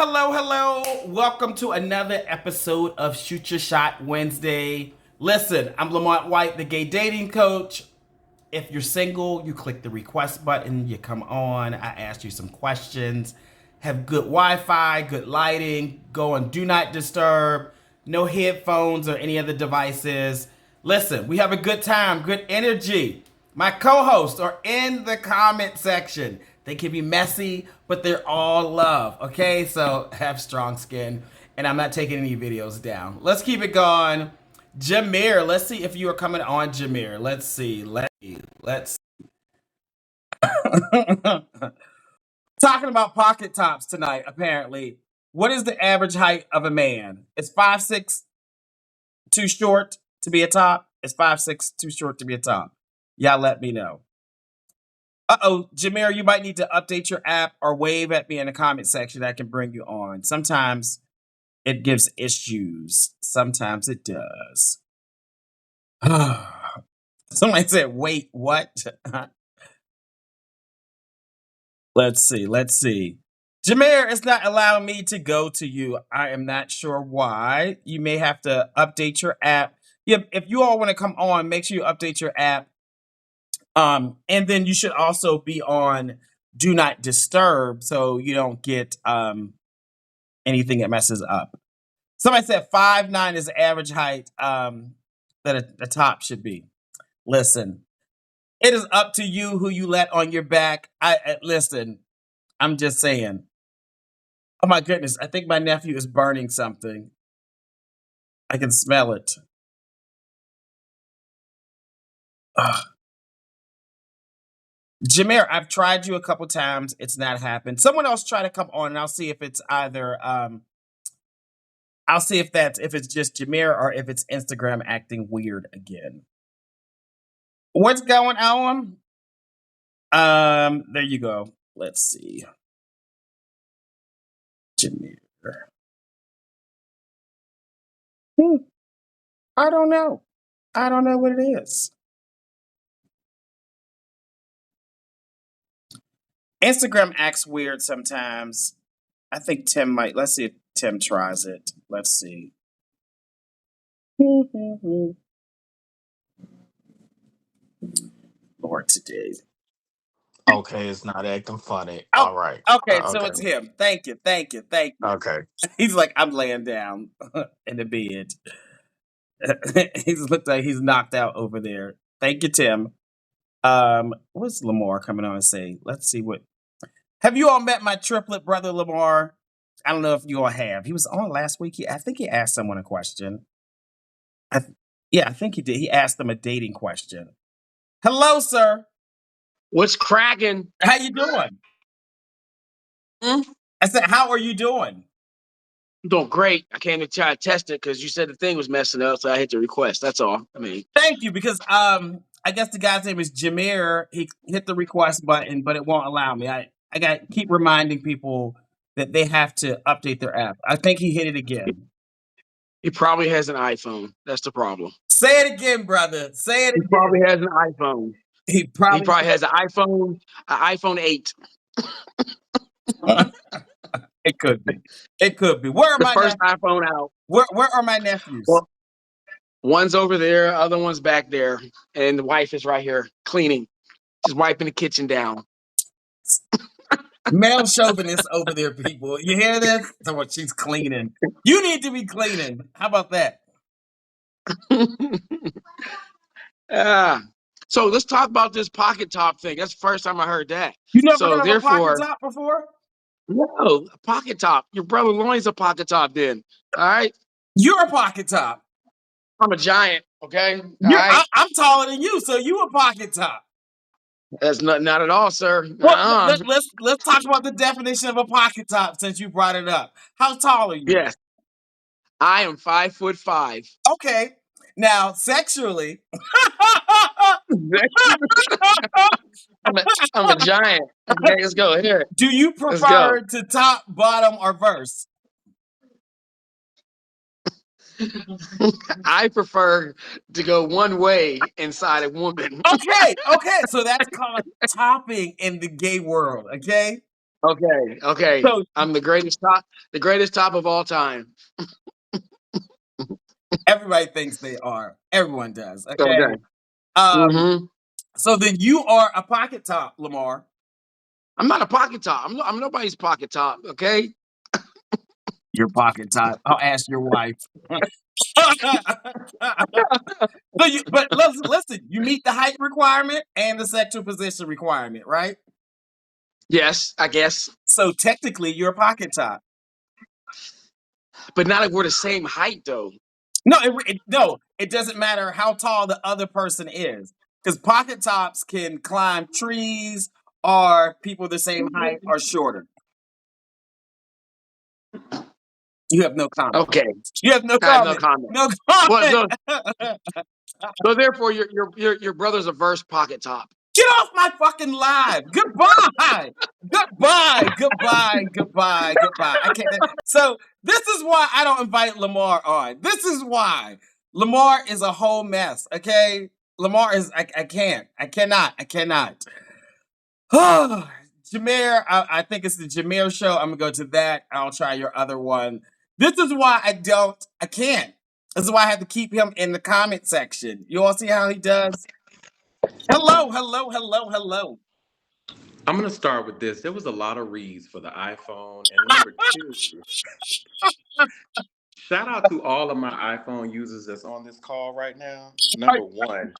Hello. Welcome to another episode of Shoot Your Shot Wednesday. Listen, I'm Lamont White, the gay dating coach. If you're single, you click the request button, you come on, I ask you some questions. Have good Wi-Fi, good lighting, go on Do Not Disturb, no headphones or any other devices. Listen, we have a good time, good energy. My co-hosts are in the comment section. They can be messy, but they're all love, okay? So have strong skin, and I'm not taking any videos down. Let's keep it going. Jameer, let's see if you are coming on, Jameer. Let's see. Talking about pocket tops tonight, apparently. What is the average height of a man? Is 5'6" too short to be a top? Is 5'6" too short to be a top? Y'all let me know. Jameer, you might need to update your app or wave at me in the comment section. I can bring you on. Sometimes it gives issues. Sometimes it does. Somebody said, wait, what? Let's see. Jameer, it's not allowing me to go to you. I am not sure why. You may have to update your app. If you all want to come on, make sure you update your app. And then you should also be on Do Not Disturb so you don't get anything that messes up. Somebody said 5'9" is the average height that a top should be. Listen, it is up to you who you let on your back. Listen, I'm just saying. Oh my goodness, I think my nephew is burning something. I can smell it. Ugh. Jameer, I've tried you a couple times. It's not happened. Someone else try to come on, and I'll see if it's either I'll see if it's just Jameer or if it's Instagram acting weird again. What's going on? There you go. Let's see. Jameer. I don't know. I don't know what it is. Instagram acts weird sometimes. I think Tim might. Let's see if Tim tries it. Let's see. Lord, today. Okay, it's not acting funny. Oh, All right. okay, so it's him. Thank you. Okay. He's like, I'm laying down in the bed. He looks like he's knocked out over there. Thank you, Tim. What's Lamar coming on and say? Let's see what. Have you all met my triplet brother, Lamar? I don't know if you all have. He was on last week. I think he asked someone a question. I think he did. He asked them a dating question. Hello, sir. What's cracking? How you doing? I said, how are you doing? I'm doing great. I came to try to test it because you said the thing was messing up, so I hit the request. That's all. I mean, thank you, because I guess the guy's name is Jameer. He hit the request button, but it won't allow me. I got to keep reminding people that they have to update their app. I think he hit it again. he probably has an iPhone. That's the problem. Say it again, brother. Say it again. He probably has an iPhone. He probably has an iPhone 8. It could be. Where are the my first iPhone out? Where are my nephews? Well, one's over there, other one's back there, and the wife is right here cleaning. She's wiping the kitchen down. Male chauvinist over there, people. You hear this? So she's cleaning. You need to be cleaning. How about that? So let's talk about this pocket top thing. That's the first time I heard that. You never heard of a pocket top before? No, a pocket top. Your brother Lloyd's a pocket top then. All right? You're a pocket top. I'm a giant, okay? I'm taller than you, so you a pocket top. That's not at all, sir. Well, let's talk about the definition of a pocket top since you brought it up. How tall are you? Yes. I am 5'5". Okay. Now, sexually, I'm a giant. Okay, let's go here. Do you prefer to top, bottom, or verse? I prefer to go one way inside a woman. Okay. So that's called topping in the gay world. Okay. Okay. So I'm the greatest top of all time. everybody thinks they are. Everyone does. Okay. Okay. Um. hmm So then you are a pocket top, Lamar. I'm not a pocket top. I'm nobody's pocket top. Okay. Your pocket top. I'll ask your wife. So but listen, you meet the height requirement and the sexual position requirement, right? Yes, I guess, So technically, you're a pocket top. but not if we're the same height though. No, no, it doesn't matter how tall the other person is, because pocket tops can climb trees, or people the same height or shorter. You have no comment. Okay. You have no I have no comment. comment. No Well, comment. so so therefore, your brother's a verse pocket top. Get off my fucking live. Goodbye. Goodbye. Goodbye. Goodbye. Goodbye. I can't. So this is why I don't invite Lamar on. This is why Lamar is a whole mess. Okay, Lamar is. I can't. I cannot. I cannot. Jameer, I think it's the Jameer show. I'm gonna go to that. I'll try your other one. This is why I don't. I can't. This is why I have to keep him in the comment section. You all see how he does? Hello, hello, hello, hello. I'm gonna start with this. There was a lot of reads for the iPhone, and number two, shout out to all of my iPhone users that's on this call right now. Are- Number one,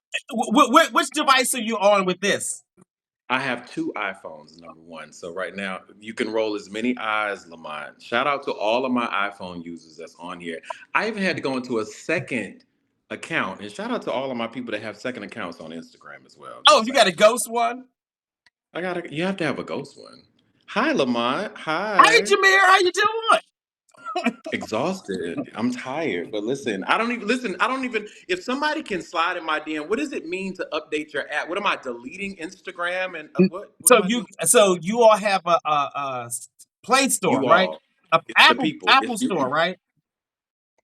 which device are you on with this? I have two iPhones. Number one, so right now you can roll as many eyes, Lamont. Shout out to all of my iPhone users that's on here. I even had to go into a second account, and shout out to all of my people that have second accounts on Instagram as well. Oh, Just you got saying. a ghost one? You have to have a ghost one. Hi, Lamont. Hi, Hi. Jameer. How you doing? Exhausted. I'm tired. But listen, I don't even listen. I don't even. If somebody can slide in my DM, what does it mean to update your app? What am I deleting Instagram and what? What So am I doing? you all have a Play Store, You right? all, A it's the people. Apple It's you. Store, right?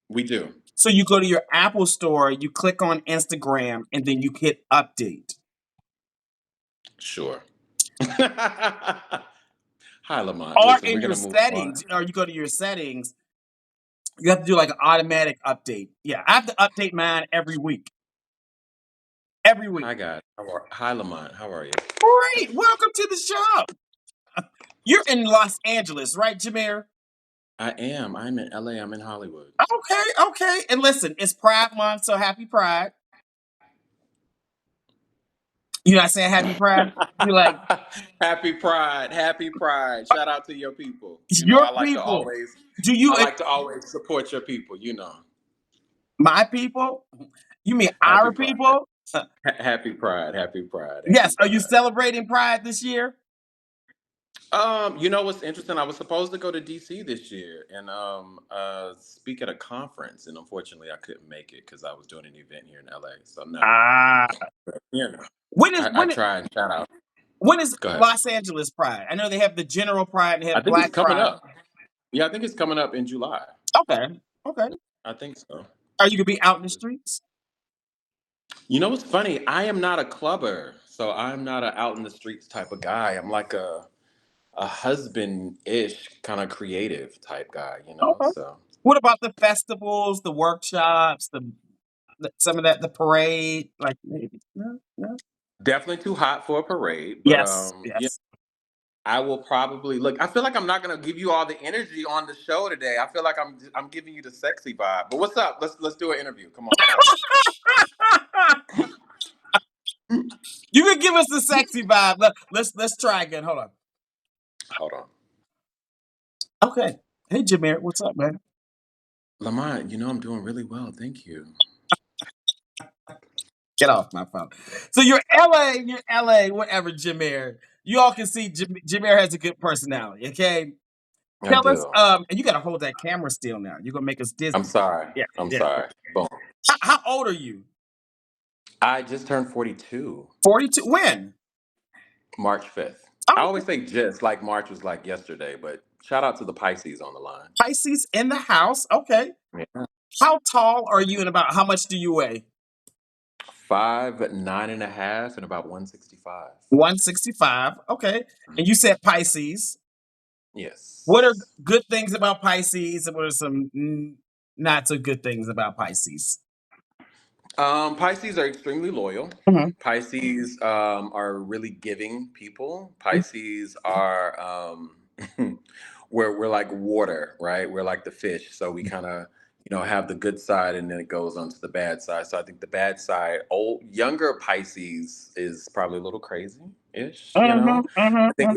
We do. So you go to your Apple Store, you click on Instagram, and then you hit update. Sure. Hi, Lamont. Or Listen, we're in your gonna move on. settings, or you go to your settings, you have to do like an automatic update. Yeah, I have to update mine every week. Every week. Hi, guys. Hi, Lamont. How are you? Great. Welcome to the show. You're in Los Angeles, right, Jameer? I am. I'm in LA. I'm in Hollywood. Okay, okay. And listen, it's Pride Month, so happy Pride. You're not saying happy Pride? You're like, Happy Pride. Happy Pride. Shout out to your people. You know, your people. Do you, I like to always support your people, you know. my people? You mean Happy our Pride. people? Happy Pride. Happy Pride. Happy Yes. Are you Pride. celebrating Pride this year? You know what's interesting? I was supposed to go to DC this year and speak at a conference, and unfortunately I couldn't make it because I was doing an event here in LA. So no. Ah. You know. When is I tried. Shout out. when is Go ahead. Los Angeles Pride? I know they have the general Pride and they I have think it's Black coming Pride. up. Yeah, I think it's coming up in July. Okay. Okay. I think so. Are you gonna be out in the streets? You know what's funny? I am not a clubber, so I'm not a out in the streets type of guy. I'm like a husband ish kind of creative type guy, you know. Okay. So What about the festivals, the workshops, some of that, the parade? Like maybe no, no. definitely too hot for a parade, but Yes, yeah, yes. I will probably look. I feel like I'm not gonna give you all the energy on the show today. I feel like I'm giving you the sexy vibe. But what's up? Let's do an interview. Come on, let's go. You can give us the sexy vibe. Let's try again. Hold on. Hold on, Okay. Hey Jameer, what's up, man? Lamont. You know I'm doing really well, thank you. Get off my phone. So you're LA, whatever, Jameer. You all can see Jameer has a good personality, okay? I Tell us, do. and you gotta hold that camera still now. You're gonna make us I'm dizzy. sorry. Yeah, I'm yeah. sorry. Boom. How old are you? I just turned 42. 42. When? March 5th. I Oh, always say just like March was like yesterday, but shout out to the Pisces on the line. Pisces in the house. Okay. Yeah. How tall are you and about how much do you weigh? 5'9.5" and about 165. 165. Okay. And you said Pisces. What are Yes. good things about Pisces, and what are some not so good things about Pisces? Pisces are extremely loyal. Mhm. Pisces are really giving people. Pisces are we're like water, right? We're like the fish, so we kind of have the good side, and then it goes on to the bad side. So I think the bad side, old younger Pisces, is probably a little crazy ish. Mhm, mhm, I think mhm.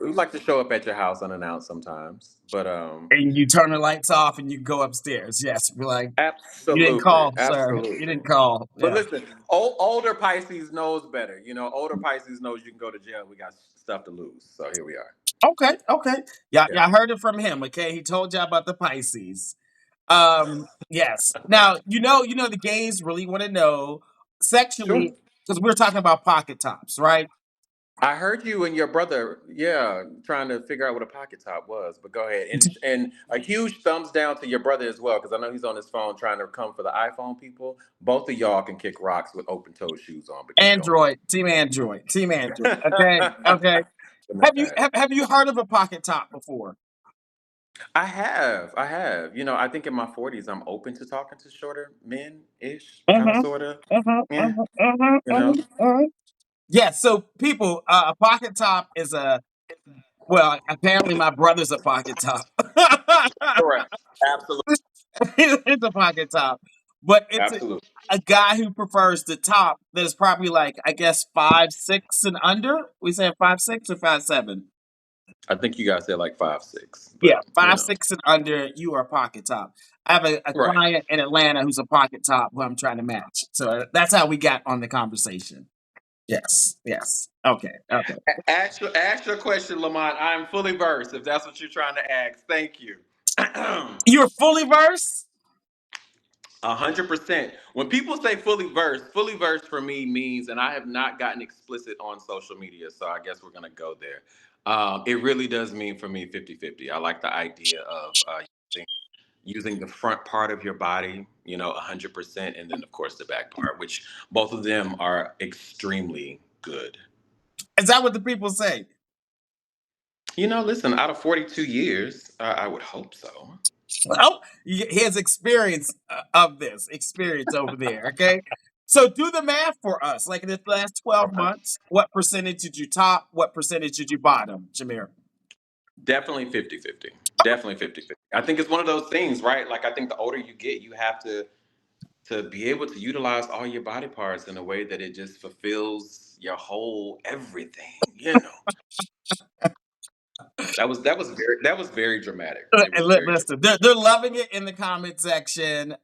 we like to show up at your house unannounced sometimes, but And you turn the lights off and you go upstairs. Yes, be like, "You didn't absolutely, call, sir. You absolutely. didn't call." But Yeah. listen, older Pisces knows better. Older Pisces knows you can go to jail. We got stuff to lose. So here we are. Okay, okay. Yeah, Yeah. y'all heard it from him, okay? He told y'all about the Pisces. Yes. Now, the gays really want to know Sure. sexually, because we're talking about pocket tops, right? I heard you and your brother, yeah, trying to figure out what a pocket top was. But go ahead, and a huge thumbs down to your brother as well, because I know he's on his phone trying to come for the iPhone people. Both of y'all can kick rocks with open toe shoes on, but keep going. Android, team Android, team Android. Okay, okay. My bad. Have you heard of a pocket top before? I have. I think in my 40s, I'm open to talking to shorter men ish, kind of, Mm-hmm. sort of. Mm-hmm. Yeah, Mm-hmm. Mm-hmm. you know. Mm-hmm. Yeah, so people, a pocket top is well, apparently my brother's a pocket top. Correct. Absolutely. It's a pocket top, but it's Absolutely. a guy who prefers the top that is probably like, I guess, 5'6" and under. We say 5'6" or 5'7". I think you guys said like 5'6", Yeah, but 5'6" and under, you are a pocket top. I have a right. client in Atlanta who's a pocket top who I'm trying to match. So that's how we got on the conversation. Yes, yes. Okay, okay. Ask your question, Lamont. I'm fully versed. If that's what you're trying to ask, thank you. You're fully versed? 100%. When people say fully versed for me means, and I have not gotten explicit on social media, so I guess we're going to go there. It really does mean for me 50-50. I like the idea of using, using the front part of your body, 100%, and then, of course, the back part, which both of them are extremely good. Is that what the people say? Listen, out of 42 years, I would hope so. Well, he has experience of this, experience over there, okay? So do the math for us. Like in the last 12 Okay. months, what percentage did you top? What percentage did you bottom, Jameer? Definitely 50-50. Definitely 50-50. I think it's one of those things, right? Like I think the older you get, you have to be able to utilize all your body parts in a way that it just fulfills your whole everything. That was very dramatic. It was very dramatic. Listen, they're loving it in the comment section.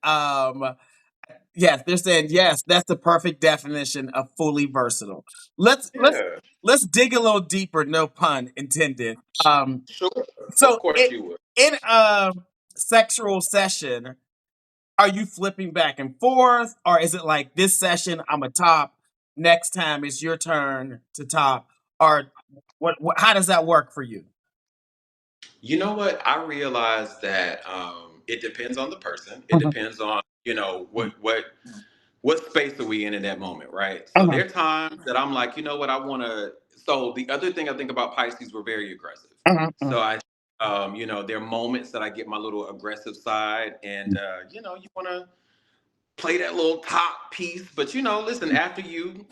Yes, they're saying yes. That's the perfect definition of fully versatile. Let's let's Yeah, let's dig a little deeper. No pun intended. sure. Of So course you would. in a sexual session, are you flipping back and forth, or is it like this session I'm a top, next time it's your turn to top, or what how does that work for you? You know what? I realized that it depends on the person. It Mhm, depends on what space are we in that moment, right? So mhm, there are times that I'm like, you know what, I want to. So the other thing I think about Pisces, we're very aggressive. mhm, mhm. So there are moments that I get my little aggressive side, and you want to play that little top piece, but listen, after you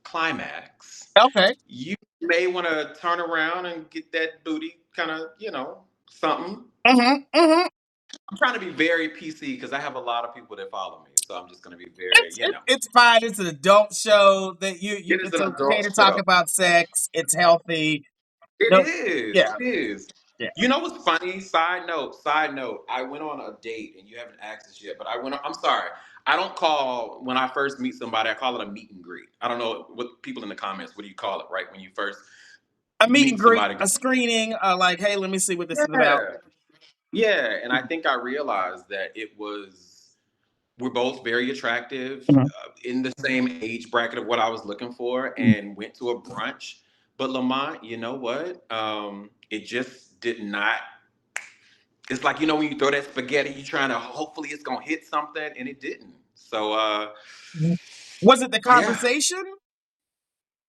climax, Okay. you may want to turn around and get that booty kind of, something. Mhm, mhm. I'm trying to be very PC because I have a lot of people that follow me, so I'm just going to be very, It's fine. It's an adult show that you it is it's an okay adult to talk show. about sex. It's healthy. It No, is. yeah, It is. yeah. You know what's funny? Side note. Side note. I went on a date, and you haven't asked this yet, but I went. I'm sorry. I don't call when I first meet somebody. I call it a meet and greet. I don't know what people in the comments. What do you call it? Right when you first A meet and meet greet, somebody. a screening, like, hey, let me see what this is about. Yeah. Yeah. And I think I realized that we're both very attractive, Mhm. in the same age bracket of what I was looking for, and went to a brunch. But Lamont, you know what? It just did not. It's like when you throw that spaghetti, you're trying to hopefully it's gonna hit something, and it didn't. So Was it the yeah, conversation?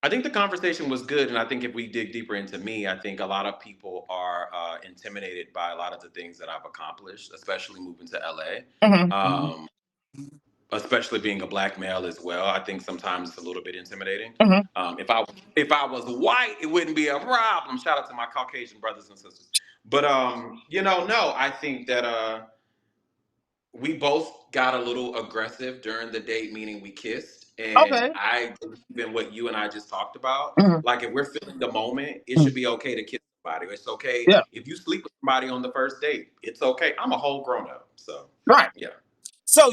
I think the conversation was good, and I think if we dig deeper into me, I think a lot of people are intimidated by a lot of the things that I've accomplished, especially moving to Mhm, LA. mhm, Especially being a black male as well. I think sometimes it's a little bit intimidating. mhm. If I was white, it wouldn't be a problem. Shout out to my Caucasian brothers and sisters. But no, I think that we both got a little aggressive during the date, meaning we kissed. And Okay. I believe in what you and I just talked about. Mhm, Like if we're feeling the moment, it mhm. should be okay to kiss somebody. It's okay Yeah, if you sleep with somebody on the first date. It's okay. I'm a whole grown up, so right. yeah. So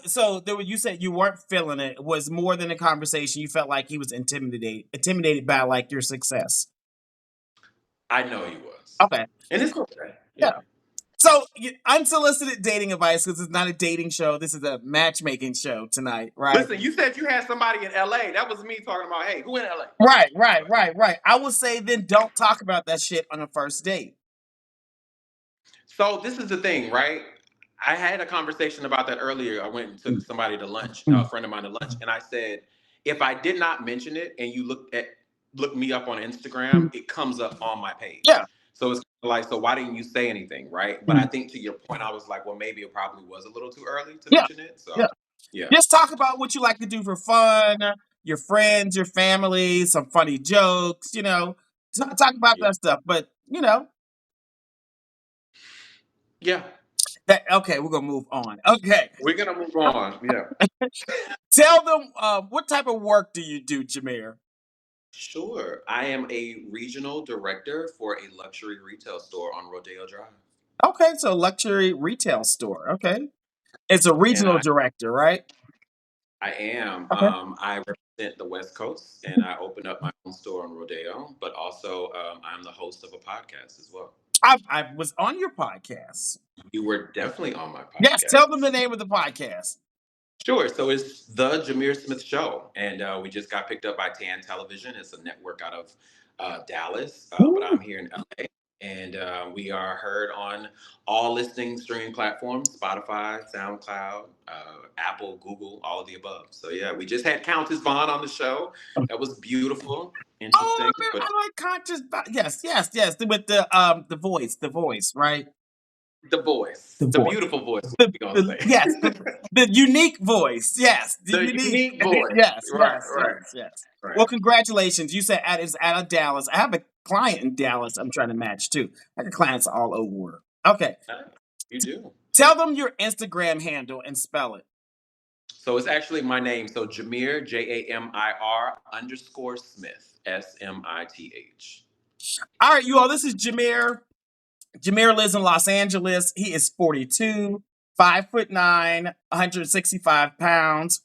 so there you said you weren't feeling it. It was more than a conversation. You felt like he was intimidated by like your success. I know he was, Okay. and it's okay. Yeah. Yeah. So unsolicited dating advice, because it's not a dating show. This is a matchmaking show tonight, right? Listen, you said you had somebody in LA. That was me talking about, hey, who in LA? Right, Go right, ahead. right, right. I would say then don't talk about that shit on a first date. So this is the thing, right? I had a conversation about that earlier. I went and took Mm, somebody to lunch, a mm, friend of mine to lunch, and I said, if I did not mention it and you look me up on Instagram, mm. it comes up on my Yeah. page. So it's like, so why didn't you say anything, right? But I Mm. think to your point, I was like, well, maybe it probably was a little too early to Yeah. mention it. Yeah. So yeah, Just talk about what you like to do for fun, your friends, your family, some funny jokes, talk about yeah, that stuff. But, yeah. okay, we're going to move on. Okay. We're gonna move on. Yeah. Tell them what type of work do you do, Jameer? Sure. I am a regional director for a luxury retail store on Rodeo Drive. Okay, so luxury retail store. Okay. It's a And regional director, right? I am. Okay. I represent the West Coast and I opened up my own store on Rodeo, but also I'm the host of a podcast as well. I was on your podcast. You were definitely on my Yes, tell them the podcast. name of the podcast. Sure. So it's the Jameer Smith Show, and we just got picked up by Tan Television. It's a network out of Dallas, but Ooh. I'm here in LA, and we are heard on all listening streaming platforms: Spotify, SoundCloud, Apple, Google, all of the above. So yeah, we just had Countess Vaughn on the show. That was beautiful, Oh, interesting, but I like conscious. Yes, yes, yes. With the voice, right? The the voice. beautiful voice. What we gonna The say? yes, the unique voice. Yes, the The unique. unique voice. Yes, Right, yes, right, yes, yes. right. Well, congratulations. You said it's out of Dallas. I have a client in Dallas. I'm trying to match too. I got clients all over. Okay, Ah, you do. tell them your Instagram handle and spell it. So it's actually my name. So Jameer, Jamir underscore Smith, Smith. All right, you all. This is Jameer. Jameer lives in Los Angeles. He is 42, 5'9", 165 pounds.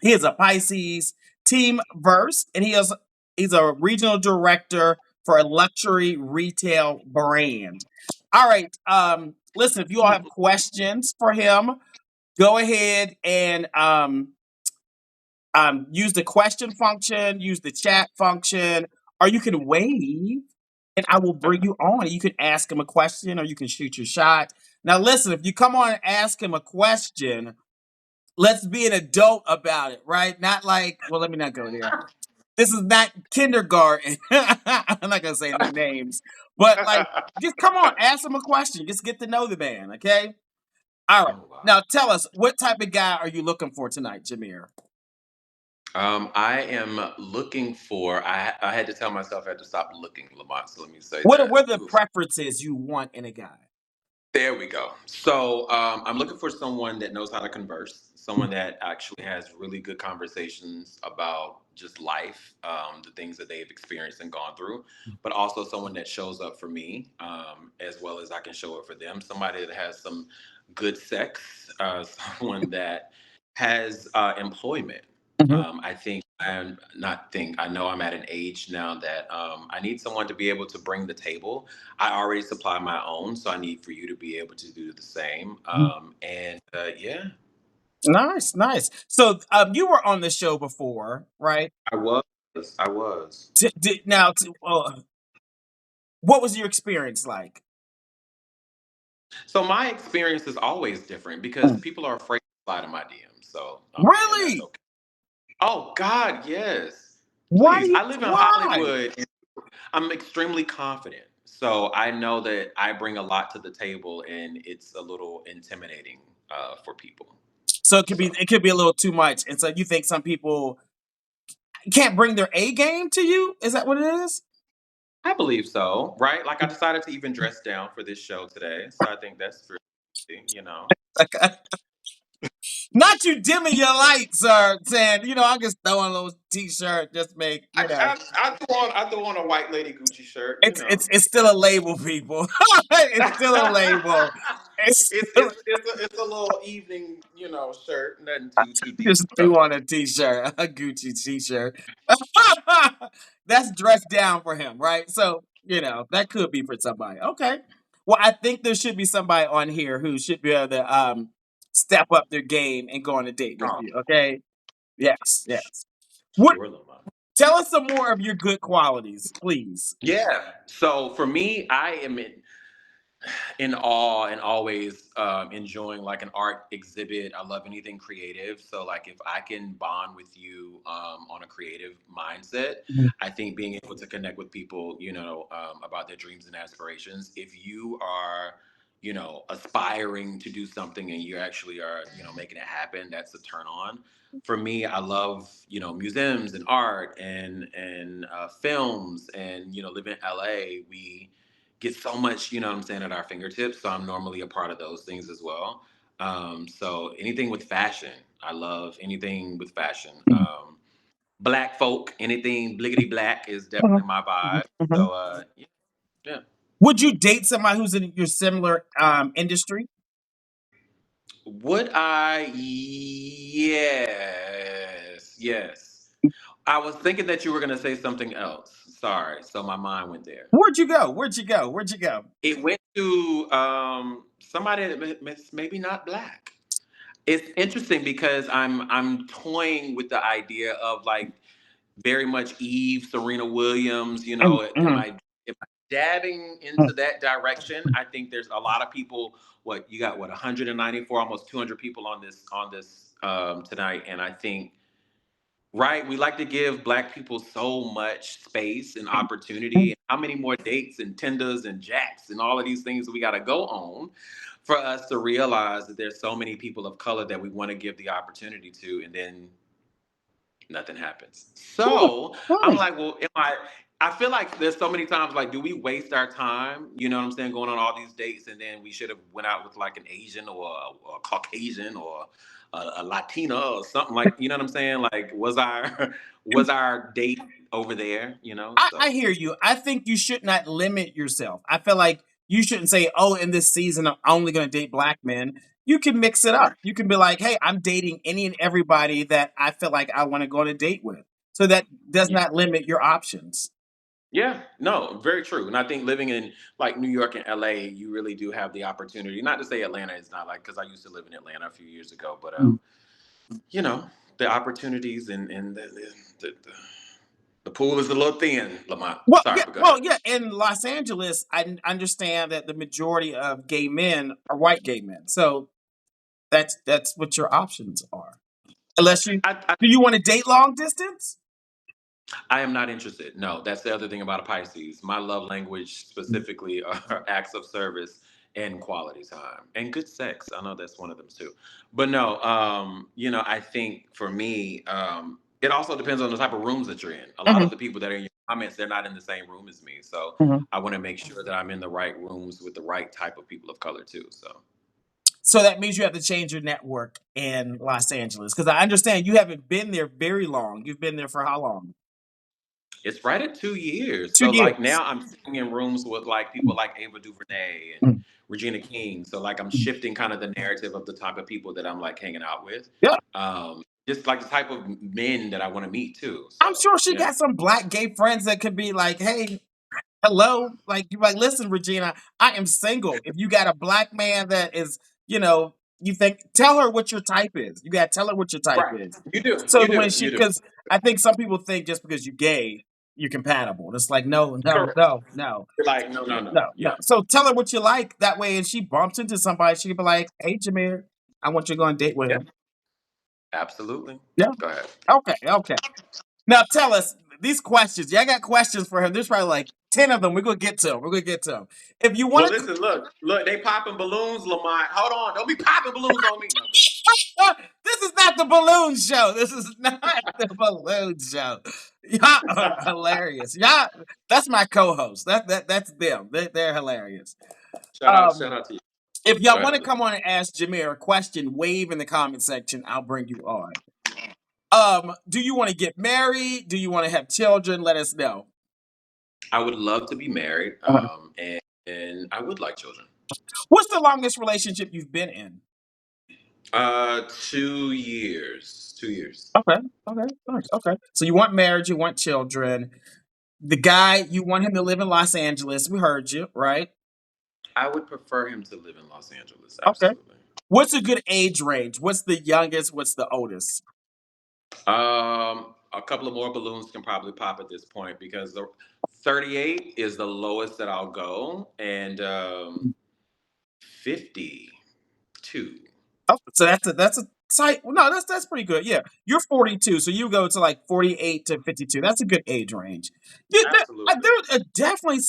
He is a Pisces, team verse, and he's a regional director for a luxury retail brand. All right. Listen, if you all have questions for him, go ahead and use the question function, use the chat function, or you can wave and I will bring you on. You can ask him a question or you can shoot your shot. Now, listen, if you come on and ask him a question, let's be an adult about it, right? Not like, well, let me not go there. This is not kindergarten. I'm not gonna say any names, but like, just come on, ask him a question. Just get to know the man, okay? All right. Oh wow. Now, tell us, what type of guy are you looking for tonight, Jameer? I am looking for. I had to tell myself I had to stop looking, Lamont. So let me say What that. are the preferences you want in a guy? There we go. So I'm looking for someone that knows how to converse, someone that actually has really good conversations about just life, the things that they've experienced and gone through, but also someone that shows up for me as well as I can show up for them. Somebody that has some good sex, someone that has employment. Mhm. I think I'm not think I know I'm at an age now that I need someone to be able to bring the table. I already supply my own, so I need for you to be able to do the same. And yeah, Nice, nice. So, you were on the show before, right? I was, I was. Now, what was your experience like? So my experience is always different because Mm. people are afraid to slide in my DMs. So and that's Really? okay. Oh God, yes. Why do Please, you? I live in Why? Hollywood. And I'm extremely confident. So I know that I bring a lot to the table and it's a little intimidating for people. So So it could be a little too much, and so you think some people can't bring their A game to you? Is that what it is? I believe so, right? Like I decided to even dress down for this show today. So I think that's pretty, you know. Not you dimming your lights or saying, I'm just throwing a little t-shirt, just make, I throw on a white lady Gucci shirt, you know. it's still a label, people. It's still a label. It's still, It's a little evening, you know, shirt. Nothing too deep. just So threw on a t-shirt, a Gucci t-shirt. That's dressed down for him, right? So, that could be for somebody. Okay. Well, I think there should be somebody on here who should be able to step up their game and go on a date with oh, you. Okay. Yes, yes. What sure, Lamar. Tell us some more of your good qualities, please. Yeah. So for me, I am in awe and always enjoying like an art exhibit. I love anything creative. So like if I can bond with you on a creative mindset, Mhm. I think being able to connect with people, about their dreams and aspirations. If you are, aspiring to do something and you actually are, making it happen, that's a turn on. For me, I love, museums and art and films and live in LA. We get so much, what I'm saying, at our fingertips. So I'm normally a part of those things as well. So anything with fashion, I love anything with fashion. Black folk, anything bliggity black is Mhm, definitely my mhm, vibe. mhm. So yeah, yeah. Would you date somebody who's in your similar industry? Would I? Yes, yes. I was thinking that you were gonna say something else. Sorry, so my mind went there. Where'd you go? Where'd you go? Where'd you go? It went to somebody that maybe not black. It's interesting because I'm toying with the idea of like very much Eve, Serena Williams. Mhm. Am I dabbing into that direction? I think there's a lot of people. What you got? What 194, almost 200 people on this tonight, and I think right, we like to give black people so much space and opportunity. How many more dates and tenders and jacks and all of these things we got to go on for us to realize that there's so many people of color that we want to give the opportunity to, and then nothing happens. Right, So I'm right. like, well, I feel like there's so many times like, do we waste our time? You know what I'm saying? Going on all these dates, and then we should have went out with like an Asian or a Caucasian or a Latina or something like. You know what I'm saying? Like, was our was our date over there? I So hear you. I think you should not limit yourself. I feel like you shouldn't say, "Oh, in this season, I'm only going to date black men." You can mix it right, up. You can be like, "Hey, I'm dating any and everybody that I feel like I want to go on a date with." So that does yeah. not limit your options. Yeah, no, very true. And I think living in like New York and LA, you really do have the opportunity. Not to say Atlanta is not like, because I used to live in Atlanta a few years ago, but Mm. you know, the opportunities and the pool is a little thin, Lamont. Well, Sorry, yeah, but go ahead. In Los Angeles, understand that the majority of gay men are white gay men. So that's what your options are. Unless you I, I, Do you want to date long distance? I am not interested. No, that's the other thing about a Pisces. My love language specifically are acts of service and quality time and good sex. I know that's one of them too. But no, I think for me, it also depends on the type of rooms that you're in. A lot Mhm, of the people that are in your comments, they're not in the same room as me. So mhm. I want to make sure that I'm in the right rooms with the right type of people of color too. So So that means you have to change your network in Los Angeles because I understand you haven't been there very long. You've been there for how long? it's right at 2 years. Two So like years. now I'm sitting in rooms with like people Mm, like Ava DuVernay and mm, Regina King. So like I'm mm. shifting kind of the narrative of the type of people that I'm like hanging out with. Yeah, Just like the type of men that I want to meet too. I'm So sure she yeah. got some black gay friends that could be like, "Hey, hello," like you like, "Listen, Regina, I am single. If you got a black man that is, you think, tell her what your type is. You got to tell her what your type Right. is." You do. So You when do. she, You do. because I think some people think just because you're gay, you're compatible. It's like, no, no, Correct. no, no. You're like, no, no, no. No, no. Yeah. So tell her what you like. That way, if she bumps into somebody, she can be like, "Hey, Jameer, I want you to go on a date with Yeah. him." Absolutely. Yeah. Go ahead. Okay. Okay. Now tell us. these questions. Yeah, I got questions for him. There's probably like 10 of them. We're gonna get to them. We're gonna get to them. If you Well, want to, listen, look, they popping balloons, Lamont. Hold on, don't be popping balloons on me. No, go this is not the balloon show. This is not the balloon show. Y'all are hilarious. Y'all, that's my co-host. That's them. They're hilarious. shout Um, out to you. if y'all Go want ahead. to come on and ask Jameer a question, wave in the comment section. I'll bring you on. Do you want to get married? Do you want to have children? Let us know. I would love to be married, Uh-huh. and I would like children. What's the longest relationship you've been in? 2 years. 2 years. Okay, okay, nice, okay. So you want marriage, you want children. The guy, you want him to live in Los Angeles. We heard you, right? I would prefer him to live in Los Angeles. Okay. Absolutely. What's a good age range? What's the youngest? What's the oldest? A couple of more balloons can probably pop at this point because the 38 is the lowest that I'll go, and 52. Oh, so that's a tight. No, that's pretty good. Yeah, you're 42, so you go to like 48 to 52. That's a good age range. Yeah, Absolutely. there are definitely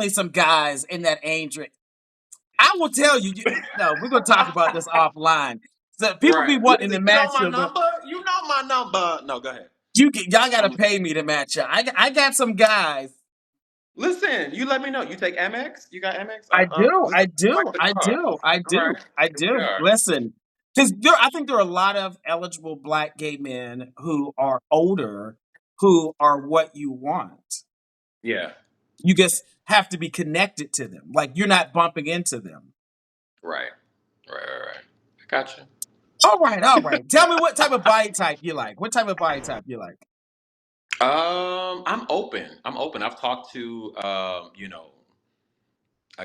some guys in that age range. I will tell you. No, we're gonna talk about this offline. So people Right. be wanting to Listen, you know match my you, but number. You know my number. No, go ahead. y'all got to I'm pay me to match you. I got some guys. Listen. You let me know. You take Amex. You got Amex. I do, Let's I swipe do, the I card. do, I All right. do, I Here we do. are. Listen, because I think there are a lot of eligible black gay men who are older, who are what you want. Yeah. You just have to be connected to them. Like you're not bumping into them. Right. Right. I got you. All right, all right. Tell me what type of body type you like. What type of body type you like? I'm open. I'm open. I've talked to a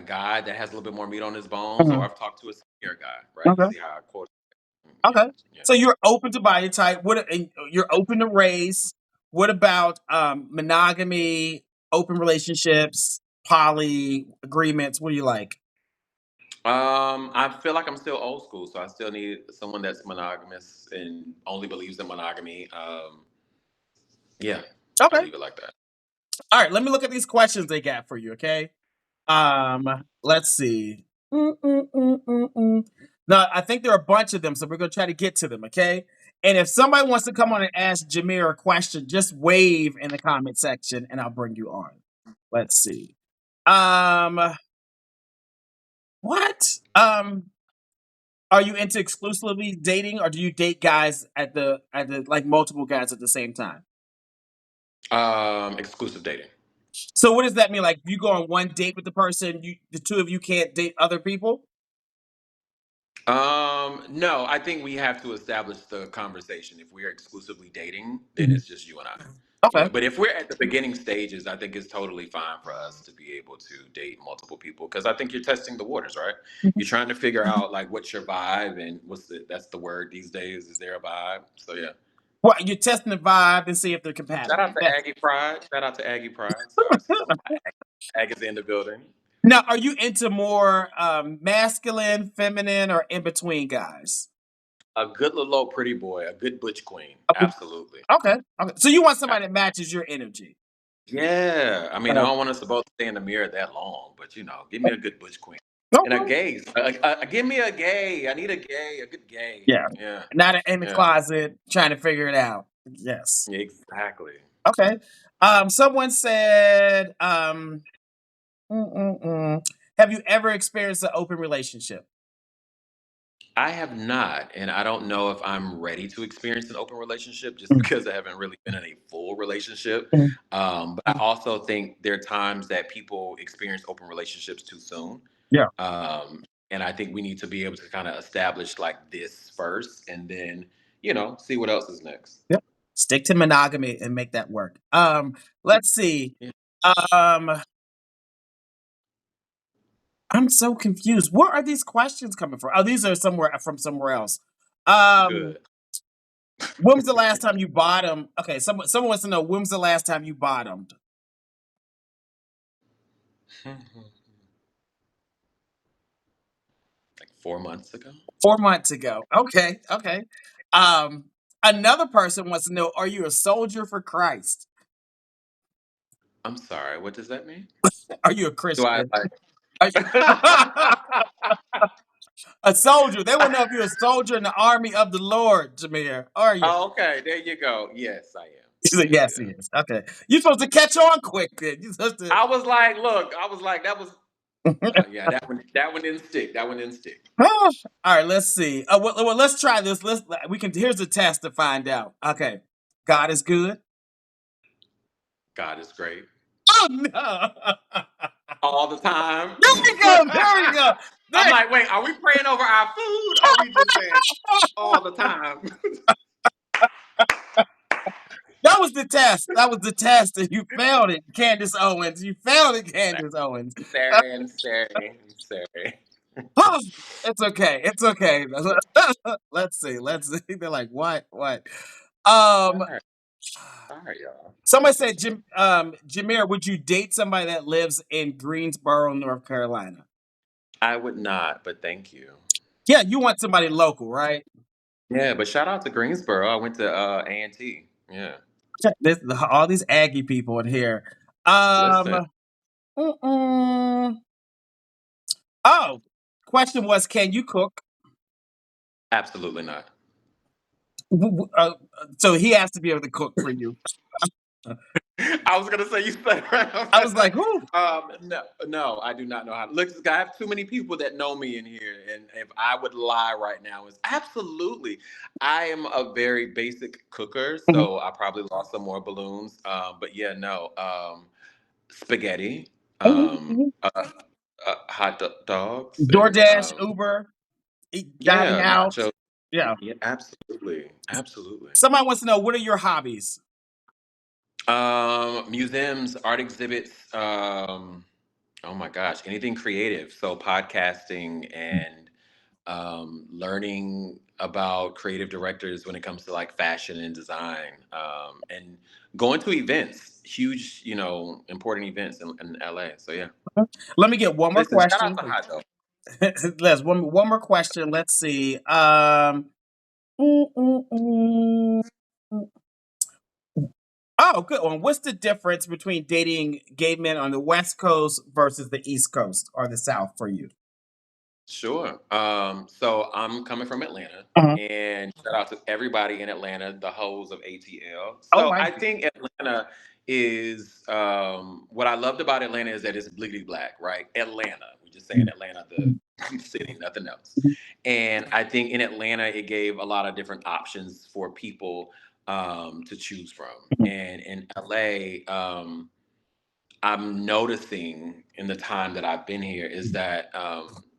guy that has a little bit more meat on his bones, or Mhm. I've talked to a skinnier guy, right? Okay, See how I quote. Yeah, okay. yeah. So you're open to body type. And you're open to race. What about monogamy, open relationships, poly agreements? What do you like? I feel like I'm still old school, so I still need someone that's monogamous and only believes in monogamy. Yeah, I'll Okay. leave it like that. All right. Let me look at these questions they got for you. Okay. Let's see. No, I think there are a bunch of them, so we're gonna try to get to them. Okay. And if somebody wants to come on and ask Jameer a question, just wave in the comment section, and I'll bring you on. Let's see. Um, what? Are you into exclusively dating, or do you date guys at the like multiple guys at the same time? Exclusive dating. So what does that mean? Like you go on one date with the person, the two of you can't date other people? No, I think we have to establish the conversation. If we are exclusively dating, then Mhm. it's just you and I. Okay. But if we're at the beginning stages, I think it's totally fine for us to be able to date multiple people because I think you're testing the waters, right? Mhm. You're trying to figure out like what's your vibe and that's the word these days. Is there a vibe? So yeah. Well, you're testing the vibe and see if they're Shout compatible. out to Aggie Pride. Shout out to Aggie Pride. So I see some Aggies in the building. Now, are you into more masculine, feminine, or in between guys? A good little old pretty boy, a good butch queen. Okay. Absolutely. Okay. Okay. So you want somebody that matches your energy. Yeah, I mean, I Uh, don't want us to both stay in the mirror that long, but give me a good butch queen and a okay. gay. Give me a gay. I need a gay, a good gay. Yeah. Yeah, Not in the yeah, closet trying to figure it out. Yes. exactly. Okay. Someone said, mm, mm, mm. Have you ever experienced an open relationship? I have not, and I don't know if I'm ready to experience an open relationship just Mm, because I haven't really been in a full relationship. mm. But I also think there are times that people experience open relationships too soon. Yeah. And I think we need to be able to kind of establish like this first and then, see what else is next. Yep. Stick to monogamy and make that work. Let's see. Yeah. Um, I'm so confused. Where are these questions coming from? Oh, these are somewhere else. Um, Good. when was the last time you bottomed? Okay, someone wants to know when was the last time you bottomed? Like 4 months ago. 4 months ago. Okay, okay. Um, Another person wants to know, are you a soldier for Christ? I'm sorry. What does that mean? Are you a Do I Christian? like? Are you a soldier? They want to know if you're a soldier in the army of the Lord, Jameer. Are you? Oh, okay, there you go. Yes, I am. She said, Yeah, yes, he yeah. is. Okay. You're supposed to catch on quick then. You're supposed to. I was like, look, I was like, that was. Yeah, that one didn't stick. That one didn't stick. All right, let's see. Well, let's try this. Here's a test to find out. Okay. God is good. God is great Oh no. all the time. There we go. There we go. I'm There. like, wait, are we praying over our food? Or are we just saying all the time? That was the test. That was the test, and you failed it, Candace Owens. You failed it, Candace Owens. Sorry, I'm sorry, I'm sorry. Oh, it's okay. It's okay. Let's see. Let's see. They're like, what? What? All Um. right, all right, y'all. Somebody said, Jameer, would you date somebody that lives in Greensboro, North Carolina? I would not, but thank you. Yeah, you want somebody local, right? Yeah, but shout out to Greensboro. I went to A&T. Yeah, All these Aggie people in here. listen, Mm-mm. Oh, question was, can you cook? absolutely not. So he has to be able to cook for you. I was gonna say you said it right. I was like, who? No, no, I do not know how. Look, I have too many people that know me in here, and if I would lie right now, is absolutely. I am a very basic cooker, so I probably lost some more balloons. But yeah, no. Spaghetti, dogs, and DoorDash, Uber, dining yeah, out. nacho. Yeah. Yeah, absolutely, absolutely. Somebody wants to know, what are your hobbies? Museums, art exhibits. Oh my gosh, anything creative. So podcasting and learning about creative directors when it comes to like fashion and design, and going to events, huge, important events in LA. So yeah. Let me get one more Listen, shout out question. to Hot Dog. Les, one more question. Let's see. Mm, mm, mm. Oh, good one. What's the difference between dating gay men on the West Coast versus the East Coast or the South for you? Sure. So I'm coming from Atlanta, Uh-huh. and shout out to everybody in Atlanta, the hoes of ATL. Oh, So I I do. think Atlanta is what I loved about Atlanta is that it's bleeding black, right? Atlanta. We're just saying Atlanta, the city, nothing else. And I think in Atlanta, it gave a lot of different options for people to choose from. And in LA, I'm noticing in the time that I've been here is that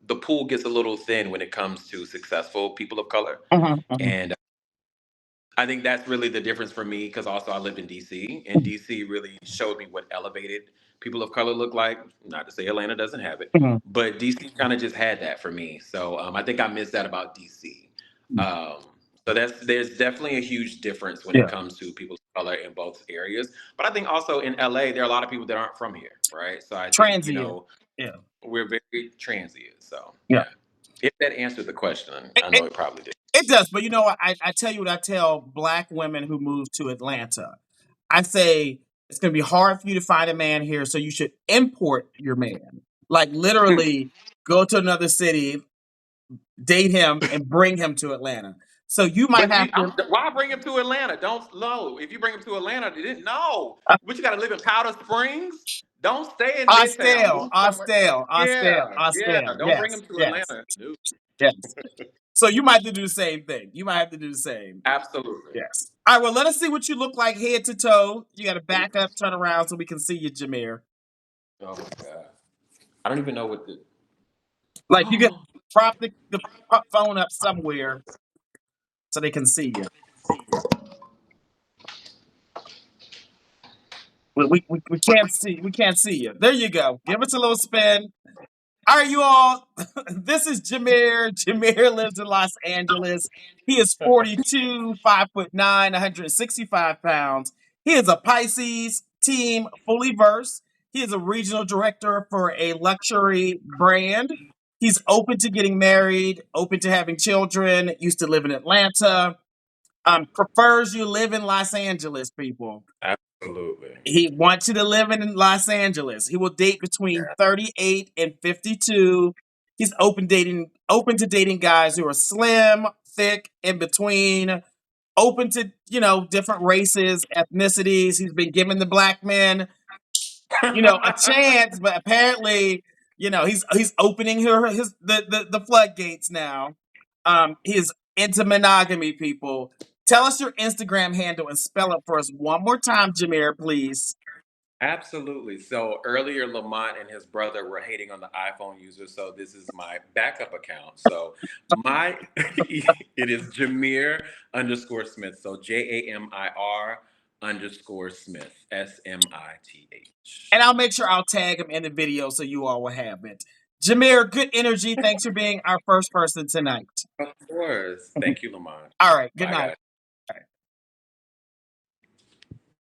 the pool gets a little thin when it comes to successful people of color. Uh-huh, uh-huh, And I think that's really the difference for me because also I lived in DC, and DC really showed me what elevated people of color look like. Not to say Atlanta doesn't have it, uh-huh. but DC kind of just had that for me. So I think I missed that about DC. Um, so there's definitely a huge difference when it Yeah, comes to people of color in both areas. But I think also in LA there are a lot of people that aren't from here, right? So I think transient. Yeah, we're very transient. So yeah. yeah, if that answered the question, It, I know it, it probably did. it does, but you know what? I tell you what I tell Black women who move to Atlanta. I say it's going to be hard for you to find a man here, so you should import your man. Like literally, go to another city, date him, and bring him to Atlanta. So you might But have to. why bring him to Atlanta? Don't know. If you bring him to Atlanta, they didn't know. But you got to live in Powder Springs. Don't stay in Midtown. Austell, Move somewhere. Austell, Austell, Yeah, yeah. Austell. Don't bring Yes, him to yes, Atlanta. No, yes. So you might have to do the same thing. You might have to do the same. absolutely. Yes. All right. Well, let us see what you look like head to toe. You got to back up, turn around, so we can see you, Jameer. Oh my god. I don't even know what the. Like you can prop the phone up somewhere so they can see you. We can't see. We can't see you. There you go. Give us a little spin. All right, you all. This is Jameer. Jameer lives in Los Angeles. He is 42, 5'9", 165 pounds. He is a Pisces team, fully versed. He is a regional director for a luxury brand. He's open to getting married, open to having children, used to live in Atlanta. Prefers you live in Los Angeles, people. Absolutely. He wants you to live in Los Angeles. He will date between Yeah. 38 and 52. He's open to dating guys who are slim, thick, in between, open to, different races, ethnicities. He's been given the black men, a chance, but apparently, he's opening the floodgates now. He's into monogamy, people. Tell us your Instagram handle and spell it for us one more time, Jameer, please. Absolutely. So earlier, Lamont and his brother were hating on the iPhone user. So this is my backup account. So it is Jameer_Smith. So JAMIR_Smith, And SMITH. I'll make sure I'll tag him in the video so you all will have it. Jameer, good energy. Thanks for being our first person tonight. Of course. Thank you, Lamont. All right. Good Bye, night. guys.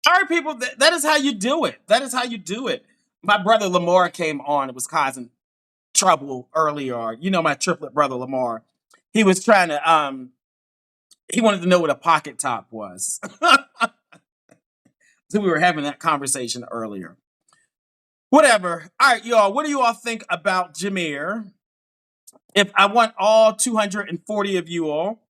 All right, people. That is how you do it. That is how you do it. My brother Lamar came on. It was causing trouble earlier. My triplet brother Lamar. He was trying to he wanted to know what a pocket top was. So we were having that conversation earlier. Whatever. All right, y'all. What do you all think about Jameer? If I want all 240 of you all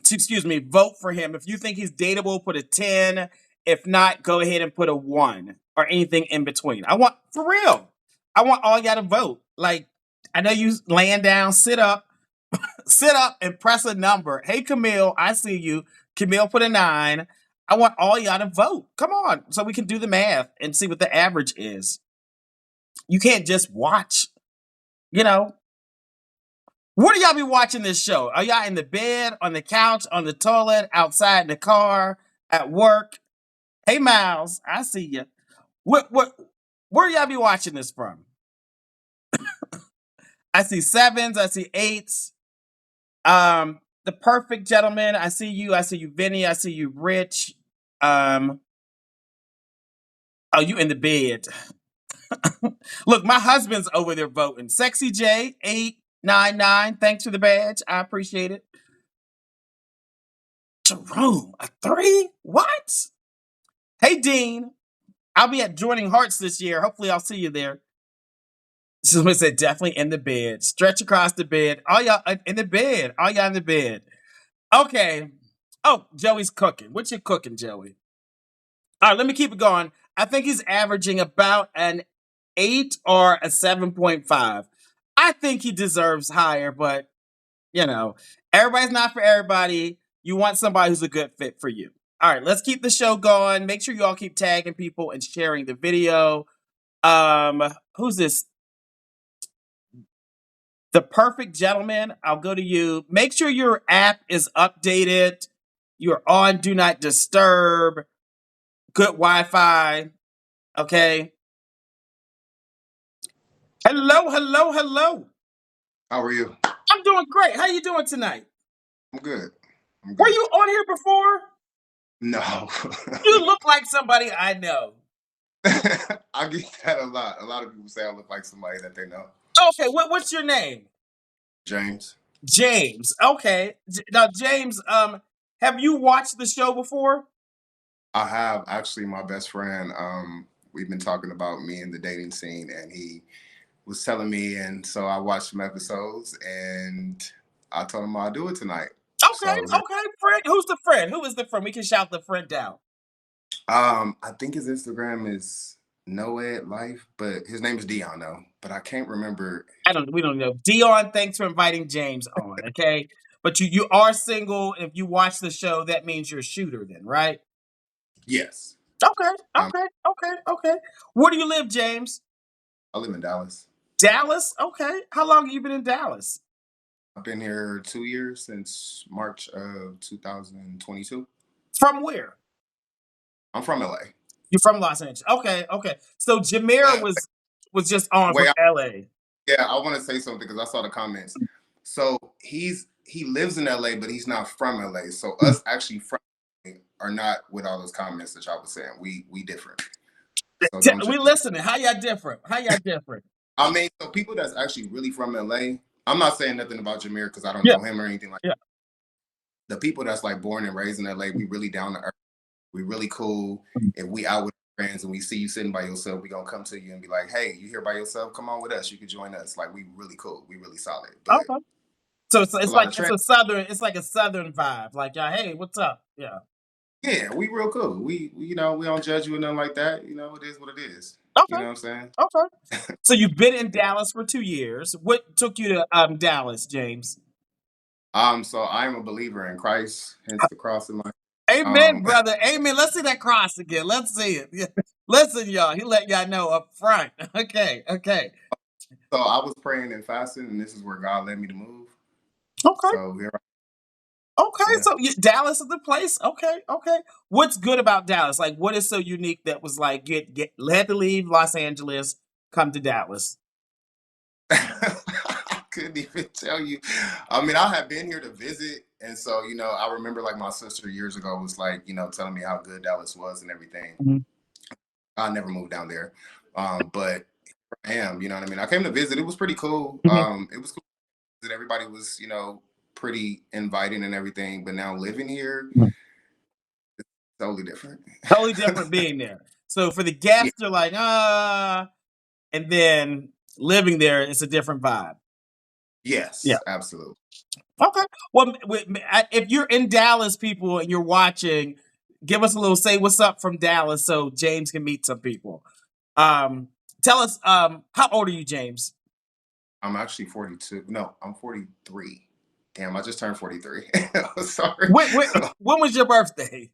to, vote for him. If you think he's dateable, put a 10. If not, go ahead and put a 1 or anything in between. For real, I want all y'all to vote. Like, I know you laying down, sit up and press a number. Hey, Camille, I see you. Camille put a 9. I want all y'all to vote. Come on, so we can do the math and see what the average is. You can't just watch, Where do y'all be watching this show? Are y'all in the bed, on the couch, on the toilet, outside in the car, at work? Hey, Miles, I see you. Where y'all be watching this from? I see 7s. I see 8s. The perfect gentleman. I see you. I see you, Vinny. I see you, Rich. Oh, you in the bed. Look, my husband's over there voting. Sexy J 899. Thanks for the badge. I appreciate it. Jerome, a 3? What? Hey, Dean. I'll be at Joining Hearts this year. Hopefully, I'll see you there. Somebody said definitely in the bed. Stretch across the bed. All y'all in the bed. All y'all in the bed. Okay. Oh, Joey's cooking. What you cooking, Joey? All right, let me keep it going. I think he's averaging about an 8 or a 7.5. I think he deserves higher, but, everybody's not for everybody. You want somebody who's a good fit for you. All right, let's keep the show going. Make sure you all keep tagging people and sharing the video. Who's this? The perfect gentleman. I'll go to you. Make sure your app is updated. You're on Do Not Disturb. Good Wi-Fi. Okay. Hello, hello, hello. How are you? I'm doing great. How you doing tonight? I'm good. Were you on here before? No. You look like somebody I know. I get that a lot. A lot of people say I look like somebody that they know. Okay, what's your name? James. James. Okay. Now, James, have you watched the show before? I have. Actually, my best friend, we've been talking about me and the dating scene, and he was telling me, and so I watched some episodes, and I told him I'll do it tonight. Okay, okay, friend. Who's the friend? Who is the friend? We can shout the friend out. I think his Instagram is Noed Life, but his name is Dion though. But I can't remember. We don't know. Dion, thanks for inviting James on, okay? But you are single. If you watch the show, that means you're a shooter then, right? Yes. Okay. Where do you live, James? I live in Dallas. Dallas? Okay. How long have you been in Dallas? I've been here 2 years, since March of 2022. From where? I'm from LA. You're from Los Angeles. Okay. So Jameer was just on from LA. Yeah, I want to say something because I saw the comments. So he lives in LA, but he's not from LA. So us actually from LA are not with all those comments that y'all was saying. We different. So We listening. How y'all different? I mean, so people that's actually really from LA, I'm not saying nothing about Jameer because I don't know him or anything like that. the people that's like born and raised in LA, we really down to earth. We really cool. If we out with friends and we see you sitting by yourself, we gonna come to you and be like, hey, you here by yourself? Come on with us. You can join us. Like, we really cool. We really solid. But Okay. So a it's lot like of trans. it's like a southern vibe. Like, hey, what's up? Yeah. Yeah, we real cool. We we don't judge you or nothing like that. It is what it is. You Okay. know what I'm saying? Okay. So you've been in Dallas for 2 years. What took you to Dallas, James? So I'm a believer in Christ, hence the cross in my Amen, brother. Amen. Let's see that cross again. Let's see it. Yeah. Listen, y'all. He let y'all know up front. Okay. Okay. so I was praying and fasting, and this is where God led me to move. Okay. So here Okay. yeah. So Dallas is the place. Okay. Okay. What's good about Dallas? Like, what is so unique that was like get had to leave Los Angeles, come to Dallas? I couldn't even tell you. I mean, I had been here to visit, and so I remember like my sister years ago was like, telling me how good Dallas was and everything. Mhm. I never moved down there, but I am. You know what I mean? I came to visit. It was pretty cool. Mhm. It was cool that everybody was, pretty inviting and everything. But now living here, Mhm. it's totally different. Totally different being there. So for the Yeah. guests, you're like, and then living there, it's a different vibe. Yeah. Yes, absolutely. Okay. Well, if you're in Dallas, people, and you're watching, give us a little say what's up from Dallas so James can meet some people. Um, Tell us, how old are you, James? I'm actually 42. No, I'm 43. Damn, I just turned 43. Sorry. When was your birthday?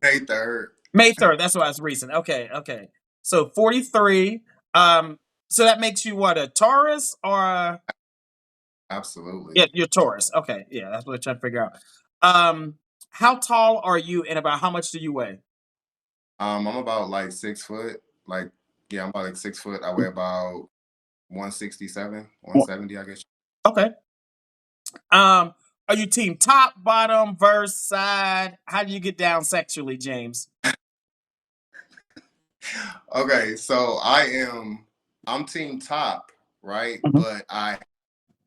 May 3rd. May 3rd. That's why it's recent. Okay. Okay. So 43. Um, so that makes you what, a Taurus or Absolutely. yeah, you're Taurus. Okay. Yeah, that's what I'm trying to figure out. How tall are you and about how much do you weigh? I'm about like 6 foot. Like, yeah, I'm about like 6 foot. I weigh about 167, 170, I guess. Okay. Are you team top, bottom, verse, side? How do you get down sexually, James? Okay, so I'm team top, right? Mhm. But I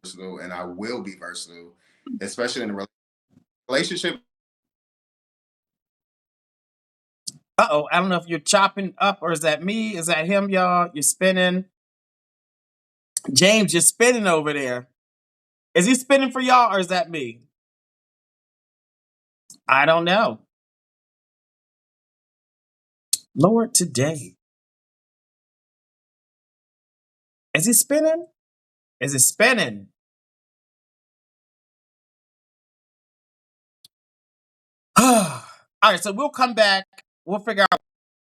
versatile and I will be versatile, especially in a relationship. Uh-oh, I don't know if you're chopping up or is that me? Is that him, y'all? You're spinning. James, you're spinning over there. Is he spinning for y'all or is that me? I don't know. Lord, today. Is he spinning? Is it spinning? All right, so we'll come back. We'll figure out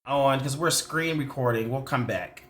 on because we're screen recording. We'll come back.